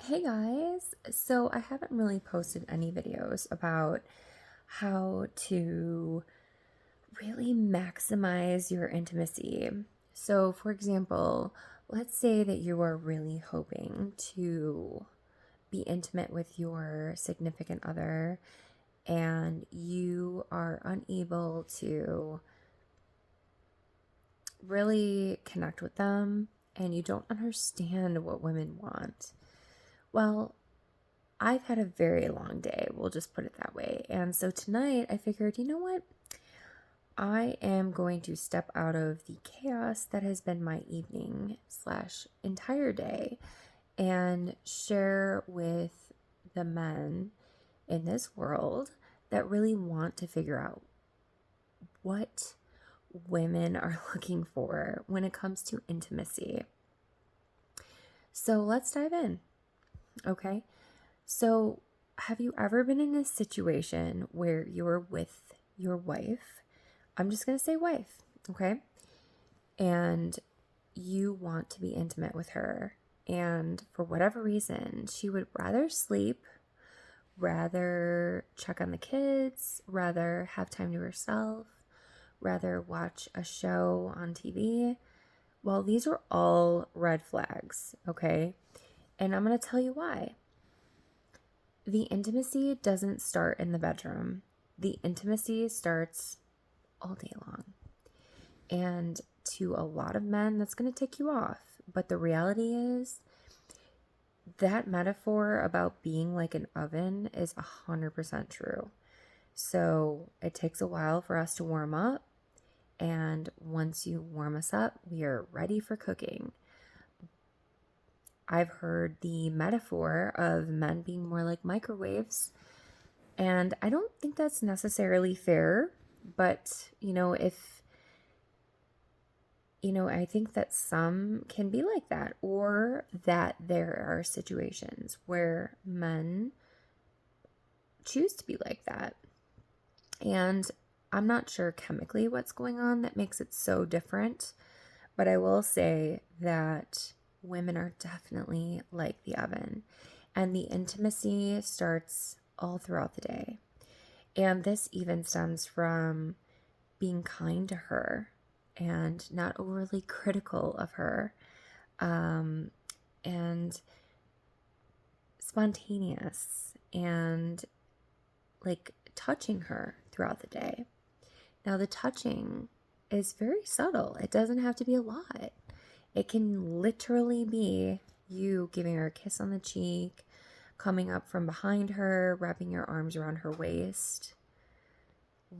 Hey guys, so I haven't really posted any videos about how to really maximize your intimacy. So, for example, let's say that you are really hoping to be intimate with your significant other and you are unable to really connect with them and you don't understand what women want. Well, I've had a very long day, we'll just put it that way. And so tonight I figured, you know what? I am going to step out of the chaos that has been my evening slash entire day and share with the men in this world that really want to figure out what women are looking for when it comes to intimacy. So let's dive in, okay? So, have you ever been in a situation where you're with your wife? I'm just going to say wife, okay? And you want to be intimate with her. And for whatever reason, she would rather sleep, rather check on the kids, rather have time to herself, rather watch a show on TV. Well, these are all red flags, okay? And I'm going to tell you why. The intimacy doesn't start in the bedroom. The intimacy starts all day long. And to a lot of men, that's going to tick you off. But the reality is, that metaphor about being like an oven is 100% true. So it takes a while for us to warm up. And once you warm us up, we are ready for cooking. I've heard the metaphor of men being more like microwaves, and I don't think that's necessarily fair, but I think that some can be like that, or that there are situations where men choose to be like that. And I'm not sure chemically what's going on that makes it so different, but I will say that women are definitely like the oven, and the intimacy starts all throughout the day. And this even stems from being kind to her and not overly critical of her, and spontaneous and like touching her throughout the day. Now, the touching is very subtle, it doesn't have to be a lot. It can literally be you giving her a kiss on the cheek, coming up from behind her, wrapping your arms around her waist,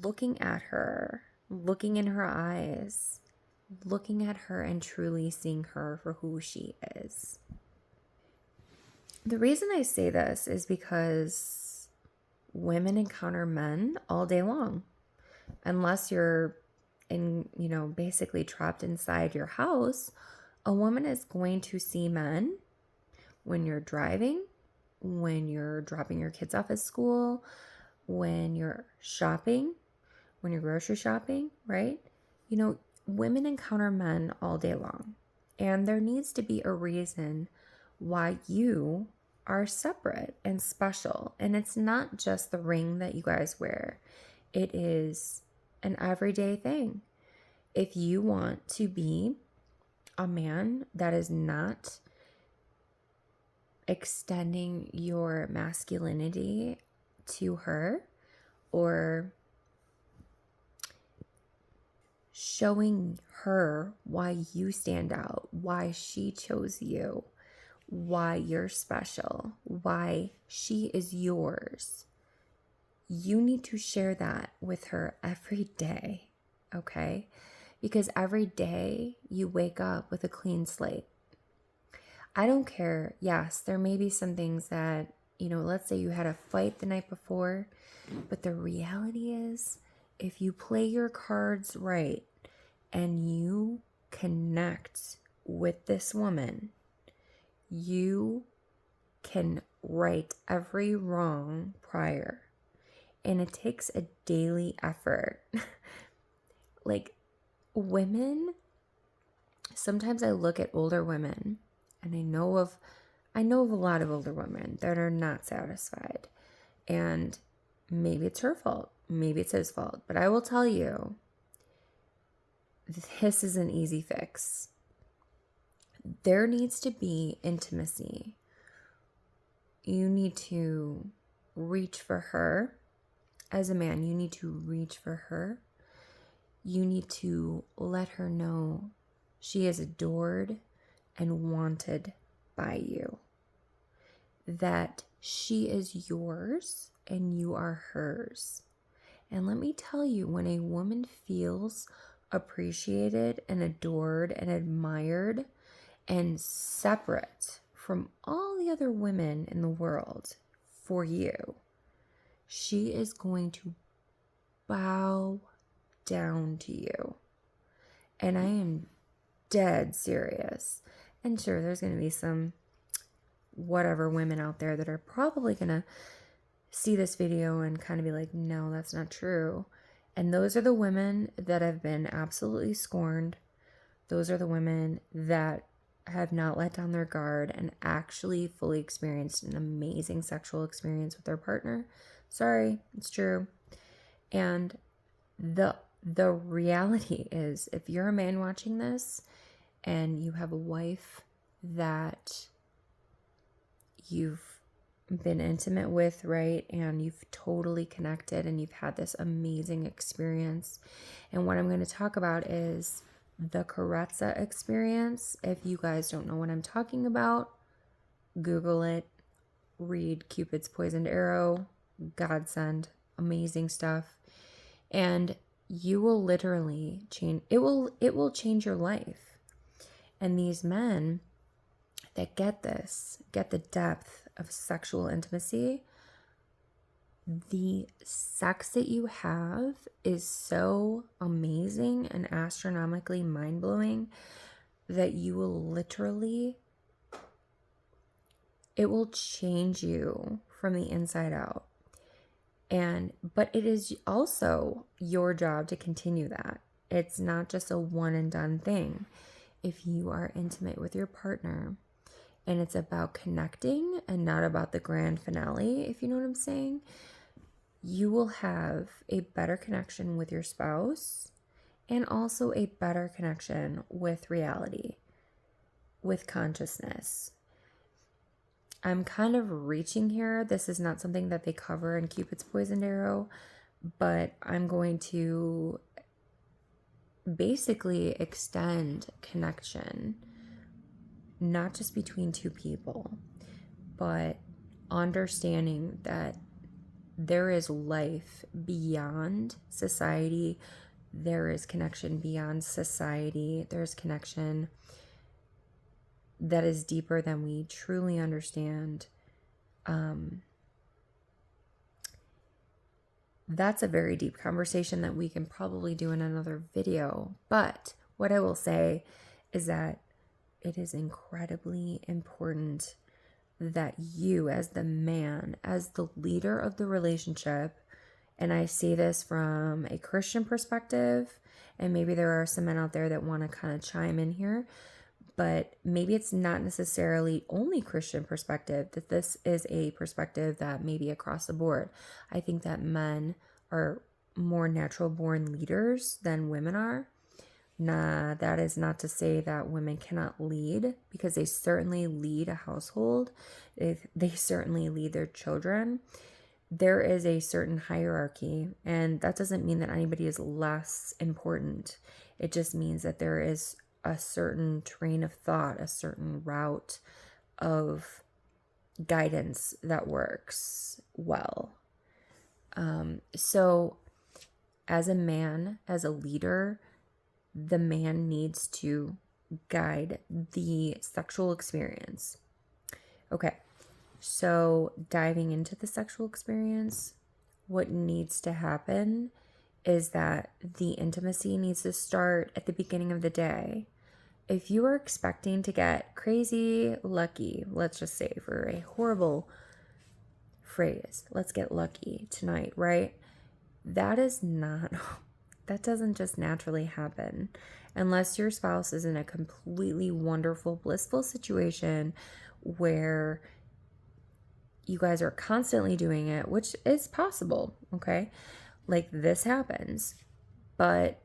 looking at her, looking in her eyes, looking at her and truly seeing her for who she is. The reason I say this is because women encounter men all day long. Unless you're basically trapped inside your house, a woman is going to see men when you're driving, when you're dropping your kids off at school, when you're shopping, when you're grocery shopping, right? Women encounter men all day long. And there needs to be a reason why you are separate and special. And it's not just the ring that you guys wear. It is an everyday thing. If you want to be a man that is not extending your masculinity to her, or showing her why you stand out, why she chose you, why you're special, why she is yours, you need to share that with her every day, okay? Because every day you wake up with a clean slate. I don't care. Yes, there may be some things that, let's say you had a fight the night before, but the reality is, if you play your cards right and you connect with this woman, you can right every wrong prior. And it takes a daily effort. Like, women, sometimes I look at older women and I know of I know of a lot of older women that are not satisfied, and maybe it's her fault, maybe it's his fault, but I will tell you, this is an easy fix. There needs to be intimacy. You need to reach for her. As a man, you need to reach for her. You need to let her know she is adored and wanted by you. That she is yours and you are hers. And let me tell you, when a woman feels appreciated and adored and admired and separate from all the other women in the world for you, she is going to bow down to you. And I am dead serious. And sure, there's going to be some whatever women out there that are probably going to see this video and kind of be like, no, that's not true. And those are the women that have been absolutely scorned. Those are the women that have not let down their guard and actually fully experienced an amazing sexual experience with their partner. Sorry, it's true. And the reality is, if you're a man watching this and you have a wife that you've been intimate with, right, and you've totally connected and you've had this amazing experience, and what I'm going to talk about is the Carezza experience. If you guys don't know what I'm talking about, Google it, read Cupid's Poisoned Arrow, godsend, amazing stuff, and you will literally change. It will change your life. And these men that get the depth of sexual intimacy, the sex that you have is so amazing and astronomically mind-blowing that you will literally, it will change you from the inside out. But it is also your job to continue that. It's not just a one and done thing. If you are intimate with your partner and it's about connecting and not about the grand finale, if you know what I'm saying, you will have a better connection with your spouse and also a better connection with reality, with consciousness. I'm kind of reaching here. This is not something that they cover in Cupid's Poisoned Arrow, but I'm going to basically extend connection, not just between two people, but understanding that there is life beyond society. There is connection beyond society. There's connection that is deeper than we truly understand. That's a very deep conversation that we can probably do in another video. But what I will say is that it is incredibly important that you, as the man, as the leader of the relationship, and I say this from a Christian perspective, and maybe there are some men out there that want to kind of chime in here, but maybe it's not necessarily only Christian perspective, that this is a perspective that may be across the board. I think that men are more natural born leaders than women are. Nah, that is not to say that women cannot lead, because they certainly lead a household. They certainly lead their children. There is a certain hierarchy, and that doesn't mean that anybody is less important. It just means that there is a certain train of thought, a certain route of guidance that works well. So as a man, as a leader, the man needs to guide the sexual experience. Okay, so diving into the sexual experience, what needs to happen is that the intimacy needs to start at the beginning of the day. If you are expecting to get crazy lucky, let's just say, for a horrible phrase, let's get lucky tonight, right? That doesn't just naturally happen unless your spouse is in a completely wonderful, blissful situation where you guys are constantly doing it, which is possible, okay? Like this happens. But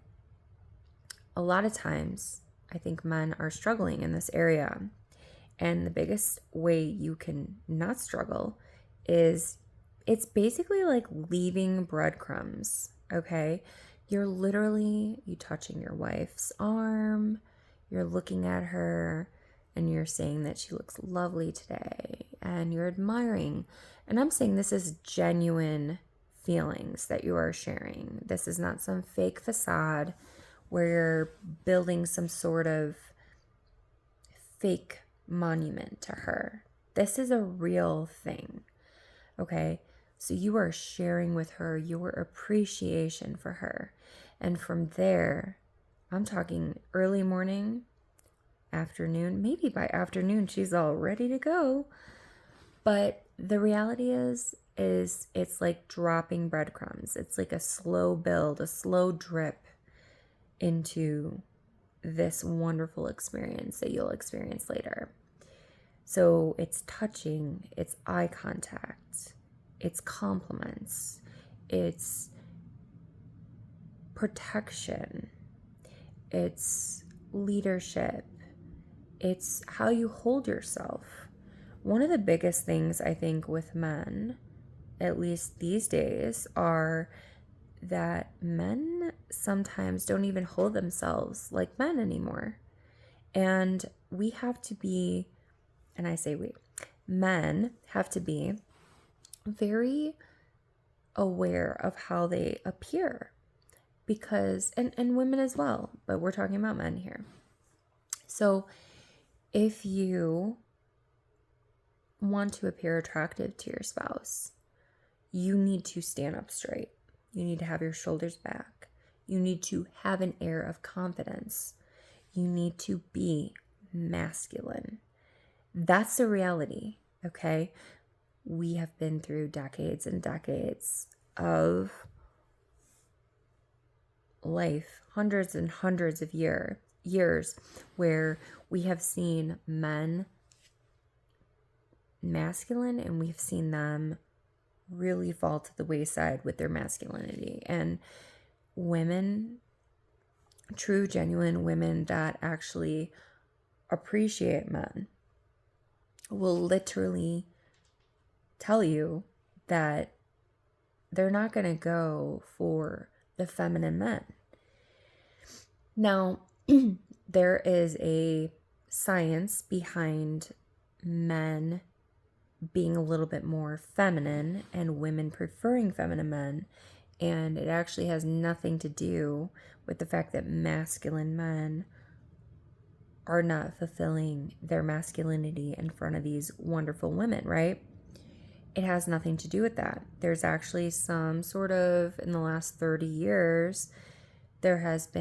a lot of times, I think men are struggling in this area. And the biggest way you can not struggle is it's basically like leaving breadcrumbs, okay? You're literally, you touching your wife's arm, you're looking at her, and you're saying that she looks lovely today, and you're admiring. And I'm saying this is genuine feelings that you are sharing. This is not some fake facade where you're building some sort of fake monument to her. This is a real thing, okay? So you are sharing with her your appreciation for her. And from there, I'm talking early morning, afternoon, maybe by afternoon she's all ready to go. But the reality is it's like dropping breadcrumbs. It's like a slow build, a slow drip into this wonderful experience that you'll experience later. So it's touching, it's eye contact, it's compliments, it's protection, it's leadership, it's how you hold yourself. One of the biggest things I think with men, at least these days, are that men sometimes don't even hold themselves like men anymore. And we have to be, and I say we, men have to be very aware of how they appear. Because, and women as well, but we're talking about men here. So if you want to appear attractive to your spouse, you need to stand up straight. You need to have your shoulders back. You need to have an air of confidence. You need to be masculine. That's the reality, okay? We have been through decades and decades of life, hundreds and hundreds of years where we have seen men masculine and we've seen them really fall to the wayside with their masculinity. And women, true, genuine women that actually appreciate men, will literally tell you that they're not going to go for the feminine men. Now, there is a science behind men being a little bit more feminine and women preferring feminine men, and it actually has nothing to do with the fact that masculine men are not fulfilling their masculinity in front of these wonderful women, right? It has nothing to do with that. There's actually some sort of, in the last 30 years, there has been